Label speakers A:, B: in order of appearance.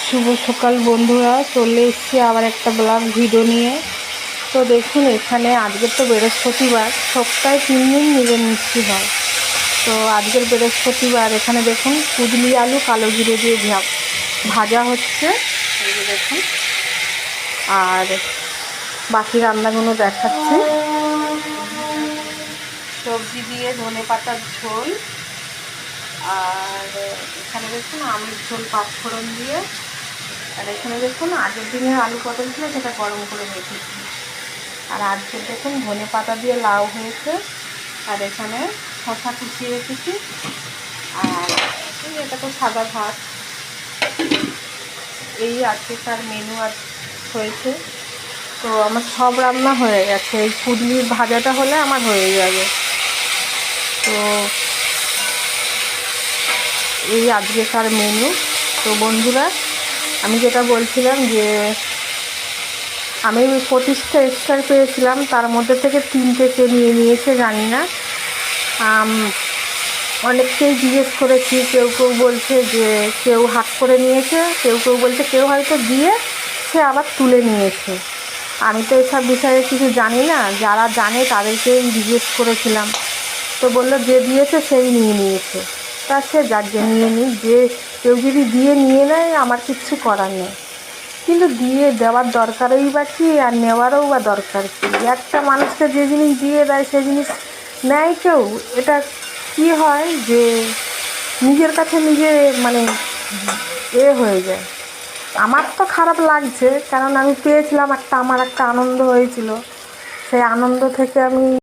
A: শুভ সকাল বন্ধুরা, চলে এসেছি আবার একটা ব্লগ ভিডিও নিয়ে। তো দেখুন, এখানে আজকের তো বৃহস্পতিবার, সপ্তাহে 3 দিন নিরামিষই হয়। তো আজকের বৃহস্পতিবার এখানে দেখুন কুদলি আলু কালো জিরে দিয়ে ভাজা হচ্ছে, এই যে দেখুন। আর বাকি রান্নাগুলো দেখাচ্ছি। সবজি দিয়ে ধনে পাতার ঝোল, আর এখানে দেখুন আমের ঝোল পাঁচফোড়ন দিয়ে, আর এখানে দেখুন আগের দিনের আলু পটল ছিল সেটা গরম করে রেখেছি। আর আজকে দেখুন ধনে পাতা দিয়ে লাউ হয়েছে, আর এখানে শসা কুচিয়ে রেখেছি। আর এটা তো সাদা ভাত। এই আজকেকার মেনু আজ হয়েছে। তো আমার সব রান্না হয়ে গেছে, এই কুদলির ভাজাটা হলে আমার হয়ে যাবে। তো এই আজকেকার মেনু। তো বন্ধুরা, আমি যেটা বলছিলাম যে আমি 25টা স্টার পেয়েছিলাম, তার মধ্যে থেকে 3টে কে নিয়ে নিয়েছে জানি না। অনেককেই জিজ্ঞেস করেছি, কেউ কেউ বলছে যে কেউ হাত করে নিয়েছে, কেউ কেউ বলছে কেউ হয়তো দিয়ে সে আবার তুলে নিয়েছে। আমি তো এসব বিষয়ে কিছু জানি না, যারা জানে তাদেরকেই জিজ্ঞেস করেছিলাম। তো বললো যে দিয়েছে সেই নিয়ে নিয়েছে। তা সে যার যে নিয়ে নিই, যে কেউ যদি দিয়ে নিয়ে নেয় আমার কিচ্ছু করার নেই। কিন্তু দিয়ে দেওয়ার দরকারই বা কী, আর নেওয়ারও বা দরকার কী? একটা মানুষকে যে জিনিস দিয়ে দেয় সে জিনিস নেয় কেউ, এটা কি হয় যে নিজের কাছে নিজে মানে হয়ে যায়। আমার তো খারাপ লাগছে, কারণ আমি পেয়েছিলাম একটা, আমার একটা আনন্দ হয়েছিল। সেই আনন্দ থেকে আমি